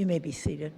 You may be seated.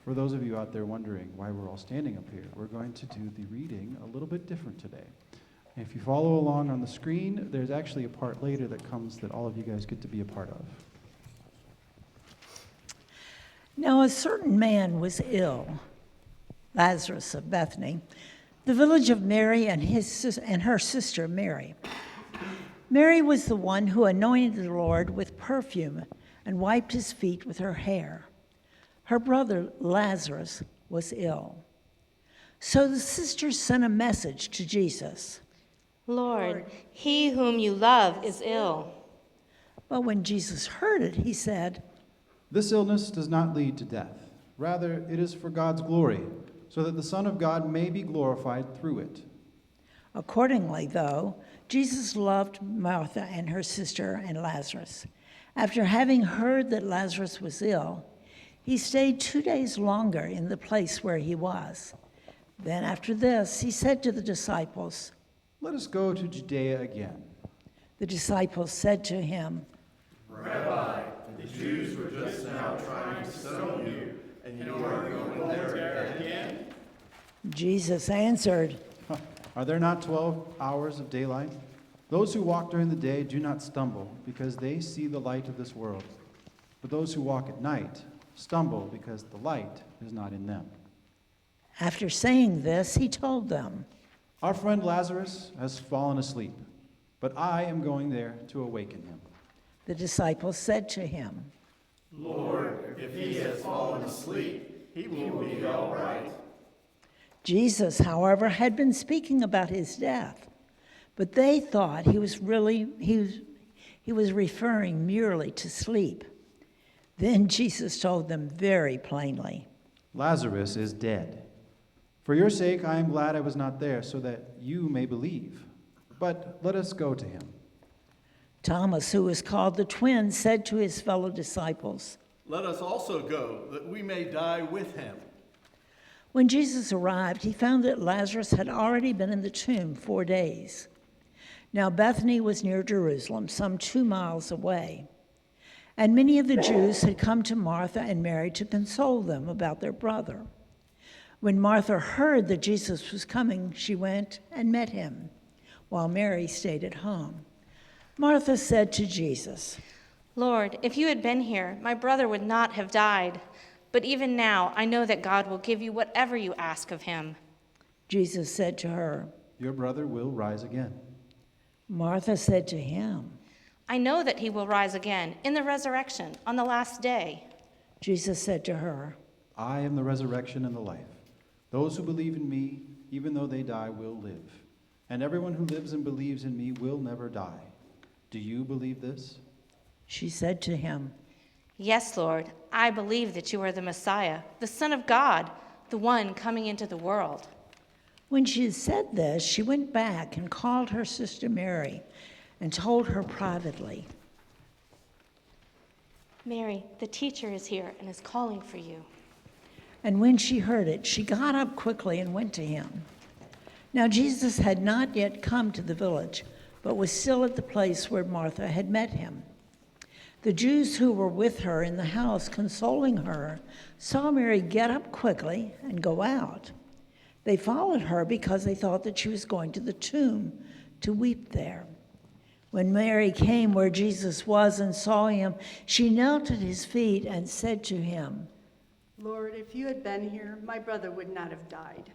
For those of you out there wondering why we're all standing up here, we're going to do the reading a little bit different today. If you follow along on the screen, there's actually a part later that comes that all of you guys get to be a part of. Now a certain man was ill, Lazarus of Bethany, the village of Mary and her sister Mary. Mary was the one who anointed the Lord with perfume and wiped his feet with her hair. Her brother Lazarus was ill. So the sisters sent a message to Jesus. Lord, he whom you love is ill. But when Jesus heard it, he said, This illness does not lead to death. Rather, it is for God's glory, so that the Son of God may be glorified through it. Accordingly, though, Jesus loved Martha and her sister and Lazarus. After having heard that Lazarus was ill, he stayed 2 days longer in the place where he was. Then after this, he said to the disciples, Let us go to Judea again. The disciples said to him, Rabbi, the Jews were just now trying to stone you, and you are going there again? Jesus answered, Are there not 12 hours of daylight? Those who walk during the day do not stumble, because they see the light of this world. But those who walk at night stumble, because the light is not in them. After saying this, he told them, Our friend Lazarus has fallen asleep, but I am going there to awaken him. The disciples said to him, Lord, if he has fallen asleep, he will be all right. Jesus, however, had been speaking about his death, but they thought he was referring merely to sleep. Then Jesus told them very plainly, Lazarus is dead. For your sake, I am glad I was not there, so that you may believe. But let us go to him. Thomas, who was called the twin, said to his fellow disciples, Let us also go, that we may die with him. When Jesus arrived, he found that Lazarus had already been in the tomb 4 days. Now Bethany was near Jerusalem, some 2 miles away. And many of the Jews had come to Martha and Mary to console them about their brother. When Martha heard that Jesus was coming, she went and met him, while Mary stayed at home. Martha said to Jesus, Lord, if you had been here, my brother would not have died. But even now, I know that God will give you whatever you ask of him. Jesus said to her, Your brother will rise again. Martha said to him, I know that he will rise again in the resurrection on the last day. Jesus said to her, I am the resurrection and the life. Those who believe in me, even though they die, will live. And everyone who lives and believes in me will never die. Do you believe this? She said to him, Yes, Lord, I believe that you are the Messiah, the Son of God, the one coming into the world. When she had said this, she went back and called her sister Mary and told her privately, Mary, the teacher is here and is calling for you. And when she heard it, she got up quickly and went to him. Now Jesus had not yet come to the village, but was still at the place where Martha had met him. The Jews who were with her in the house consoling her saw Mary get up quickly and go out. They followed her because they thought that she was going to the tomb to weep there. When Mary came where Jesus was and saw him, she knelt at his feet and said to him, Lord, if you had been here, my brother would not have died.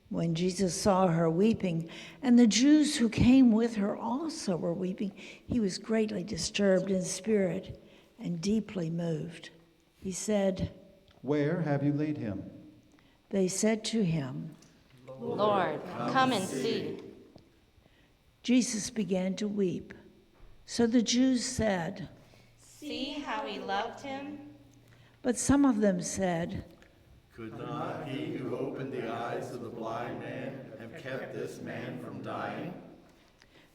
When Jesus saw her weeping, and the Jews who came with her also were weeping, he was greatly disturbed in spirit and deeply moved. He said, Where have you laid him? They said to him, Lord, come and see. Jesus began to weep. So the Jews said, See how he loved him? but some of them said, Could not he who opened the eyes of the blind man have kept this man from dying?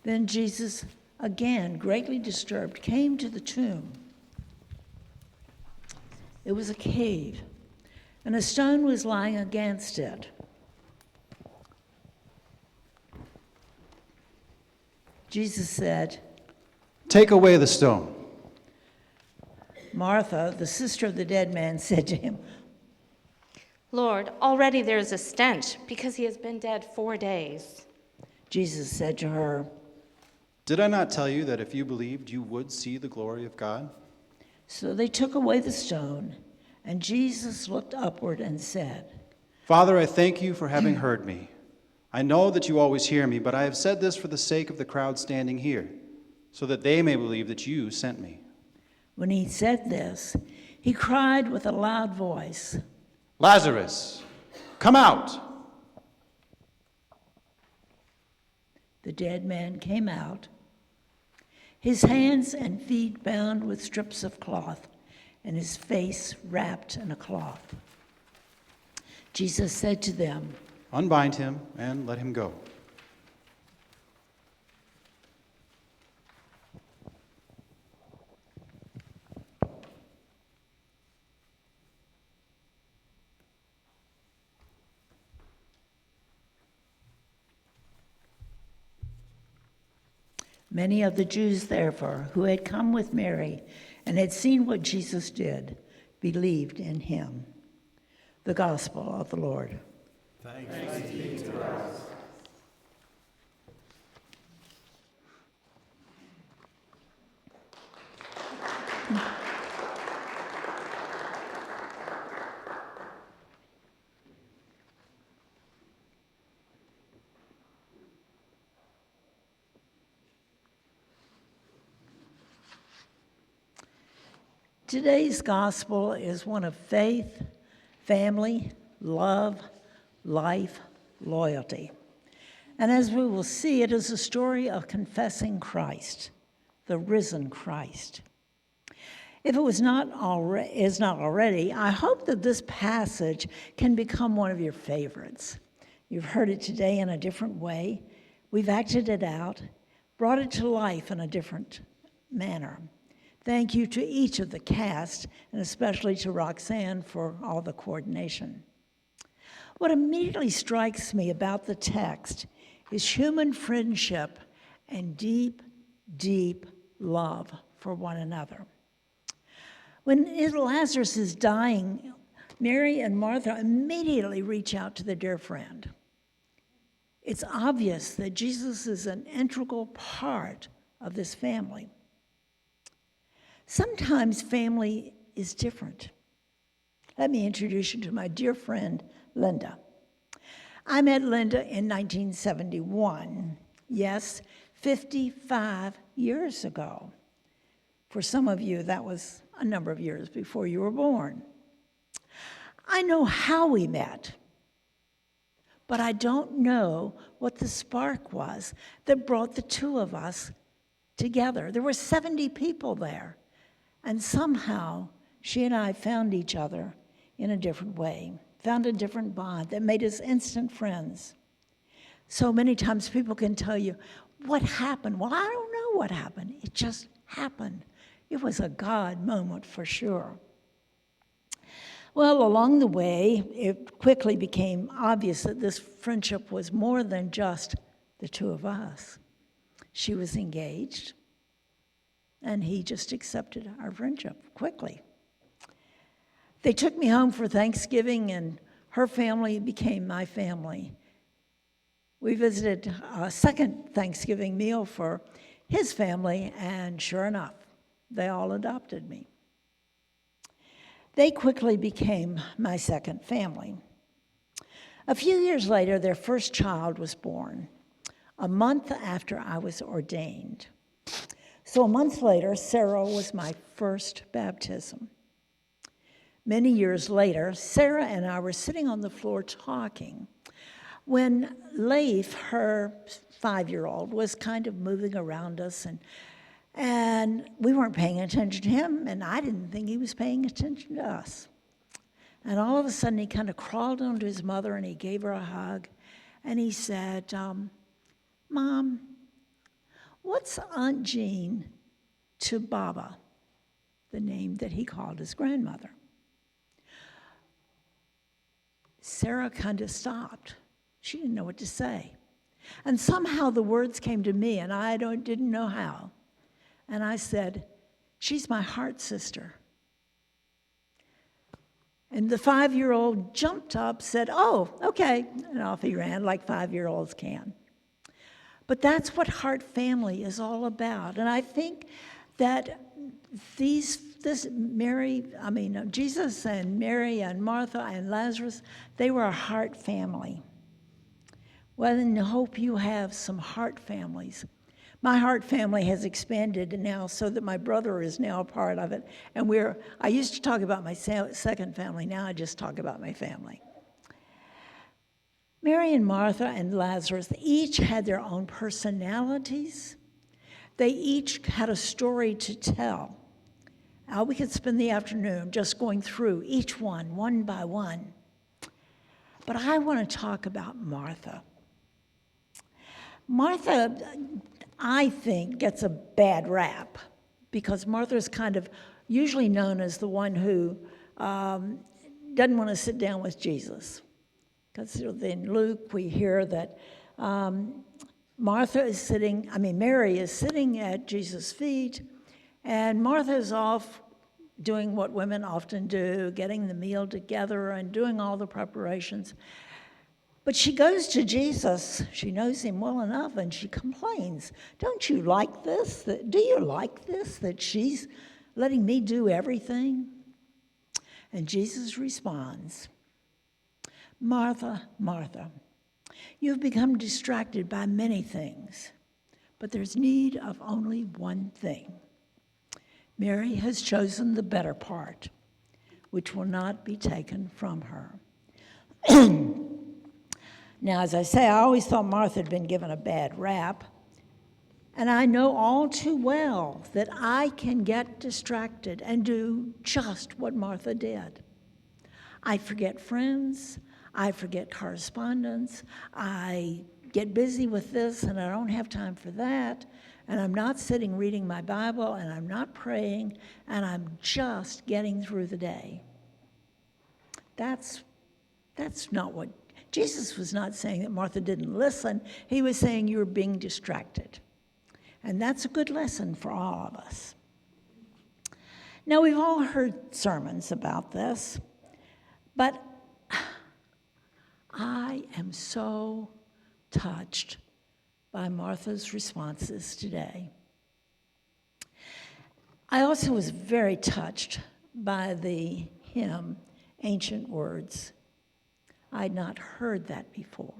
Then Jesus, again greatly disturbed, came to the tomb. It was a cave, and a stone was lying against it. Jesus said, "Take away the stone." Martha, the sister of the dead man, said to him, Lord, already there is a stench because he has been dead 4 days. Jesus said to her, "Did I not tell you that if you believed, you would see the glory of God?" So they took away the stone, and Jesus looked upward and said, "Father, I thank you for having heard me. I know that you always hear me, but I have said this for the sake of the crowd standing here, so that they may believe that you sent me." When he said this, he cried with a loud voice, "Lazarus, come out!" The dead man came out, his hands and feet bound with strips of cloth, and his face wrapped in a cloth. Jesus said to them, "Unbind him and let him go." Many of the Jews, therefore, who had come with Mary and had seen what Jesus did, believed in him. The Gospel of the Lord. Thanks be to God. Today's gospel is one of faith, family, love, life, loyalty. And as we will see, it is a story of confessing Christ, the risen Christ. If it is not already, I hope that this passage can become one of your favorites. You've heard it today in a different way. We've acted it out, brought it to life in a different manner. Thank you to each of the cast, and especially to Roxanne for all the coordination. What immediately strikes me about the text is human friendship and deep, deep love for one another. When Lazarus is dying, Mary and Martha immediately reach out to their dear friend. It's obvious that Jesus is an integral part of this family. Sometimes family is different. Let me introduce you to my dear friend, Linda. I met Linda in 1971. Yes, 55 years ago. For some of you, that was a number of years before you were born. I know how we met, but I don't know what the spark was that brought the two of us together. There were 70 people there. And somehow, she and I found each other in a different way, found a different bond that made us instant friends. So many times people can tell you, what happened? Well, I don't know what happened. It just happened. It was a God moment for sure. Well, along the way, it quickly became obvious that this friendship was more than just the two of us. She was engaged. And he just accepted our friendship quickly. They took me home for Thanksgiving, and her family became my family. We visited a second Thanksgiving meal for his family, and sure enough, they all adopted me. They quickly became my second family. A few years later, their first child was born, a month after I was ordained. So a month later, Sarah was my first baptism. Many years later, Sarah and I were sitting on the floor talking when Leif, her 5-year-old, was kind of moving around us, and we weren't paying attention to him, and I didn't think he was paying attention to us. And all of a sudden, he kind of crawled onto his mother and he gave her a hug. And he said, Mom, what's Aunt Jean to Baba, the name that he called his grandmother? Sarah kind of stopped. She didn't know what to say. And somehow the words came to me, and I didn't know how. And I said, she's my heart sister. And the 5-year-old jumped up, said, oh, okay, and off he ran like 5-year-olds can. But that's what heart family is all about. And I think that Jesus and Mary and Martha and Lazarus, they were a heart family. Well, and I hope you have some heart families. My heart family has expanded now so that my brother is now a part of it. And I used to talk about my second family, now I just talk about my family. Mary and Martha and Lazarus each had their own personalities. They each had a story to tell. We could spend the afternoon just going through each one by one. But I want to talk about Martha. Martha, I think, gets a bad rap because Martha is kind of usually known as the one who doesn't want to sit down with Jesus. Because in Luke, we hear that Mary is sitting at Jesus' feet, and Martha is off doing what women often do, getting the meal together and doing all the preparations. But she goes to Jesus, she knows him well enough, and she complains, don't you like this? Do you like this, that she's letting me do everything? And Jesus responds, Martha, Martha, you've become distracted by many things, but there's need of only one thing. Mary has chosen the better part, which will not be taken from her. Now, as I say, I always thought Martha had been given a bad rap, and I know all too well that I can get distracted and do just what Martha did. I forget friends, I forget correspondence, I get busy with this and I don't have time for that, and I'm not sitting reading my Bible and I'm not praying and I'm just getting through the day. That's not what, Jesus was not saying that Martha didn't listen, he was saying you were being distracted. And that's a good lesson for all of us. Now, we've all heard sermons about this, but I am so touched by Martha's responses today. I also was very touched by the hymn, Ancient Words. I had not heard that before.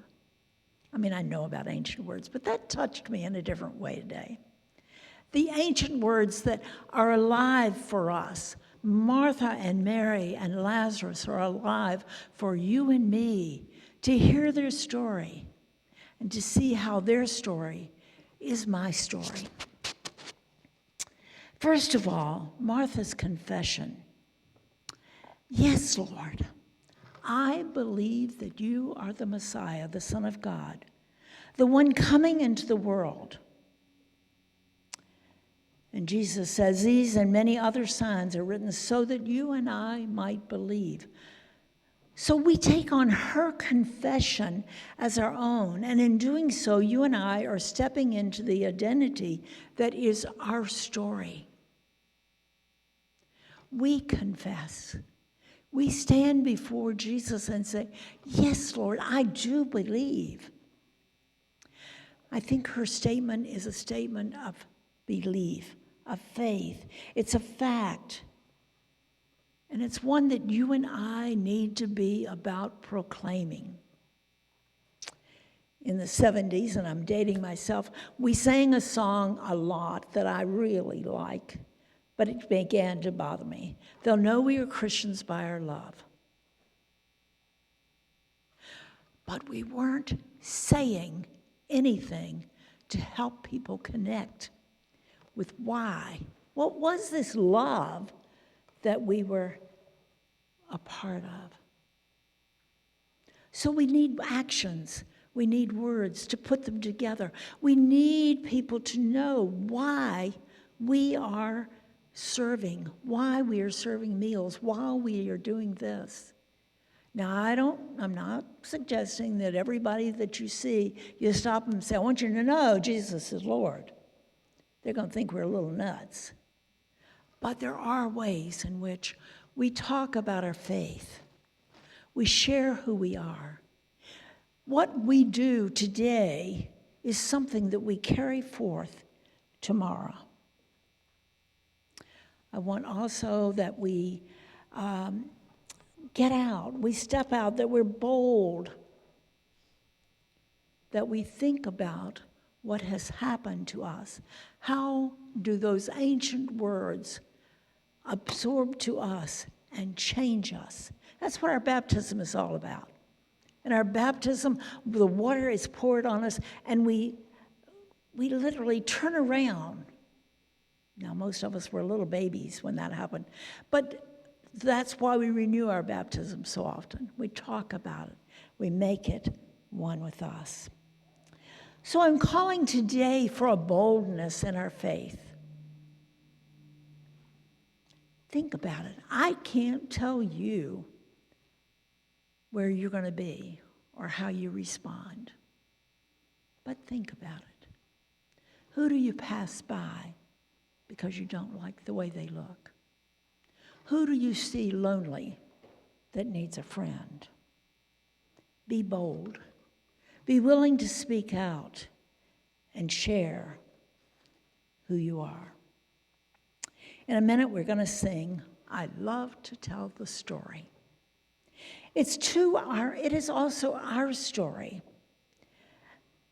I mean, I know about ancient words, but that touched me in a different way today. The ancient words that are alive for us. Martha and Mary and Lazarus are alive for you and me to hear their story and to see how their story is my story. First of all, Martha's confession. Yes, Lord, I believe that you are the Messiah, the Son of God, the one coming into the world. And Jesus says, these and many other signs are written so that you and I might believe. So we take on her confession as our own, and in doing so, you and I are stepping into the identity that is our story. We confess. We stand before Jesus and say, yes, Lord, I do believe. I think her statement is a statement of belief, of faith. It's a fact. And it's one that you and I need to be about proclaiming. In the 70s, and I'm dating myself, we sang a song a lot that I really like, but it began to bother me. They'll know we are Christians by our love. But we weren't saying anything to help people connect with why. What was this love that we were a part of. So we need actions. We need words to put them together. We need people to know why we are serving, why we are serving meals, while we are doing this. Now, I'm not suggesting that everybody that you see, you stop them and say, I want you to know Jesus is Lord. They're going to think we're a little nuts. But there are ways in which we talk about our faith. We share who we are. What we do today is something that we carry forth tomorrow. I want also that we get out, we step out, that we're bold, that we think about what has happened to us. How do those ancient words absorb to us and change us? That's what our baptism is all about. In our baptism, the water is poured on us, and we literally turn around. Now, most of us were little babies when that happened, but that's why we renew our baptism so often. We talk about it. We make it one with us. So I'm calling today for a boldness in our faith. Think about it. I can't tell you where you're going to be or how you respond. But think about it. Who do you pass by because you don't like the way they look? Who do you see lonely that needs a friend? Be bold. Be willing to speak out and share who you are. In a minute, we're going to sing, I Love to Tell the Story. It is also our story.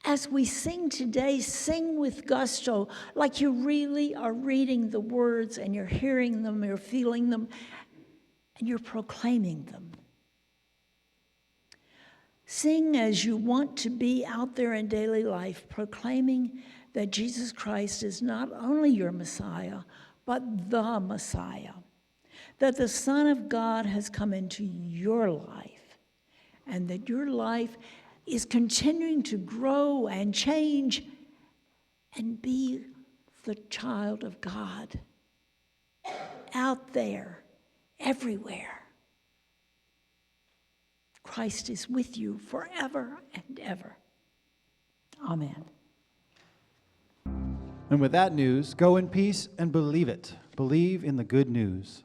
As we sing today, sing with gusto, like you really are reading the words and you're hearing them, you're feeling them, and you're proclaiming them. Sing as you want to be out there in daily life, proclaiming that Jesus Christ is not only your Messiah, but the Messiah. That the Son of God has come into your life, and that your life is continuing to grow and change and be the child of God out there, everywhere. Christ is with you forever and ever. Amen. And with that news, go in peace and believe it. Believe in the good news.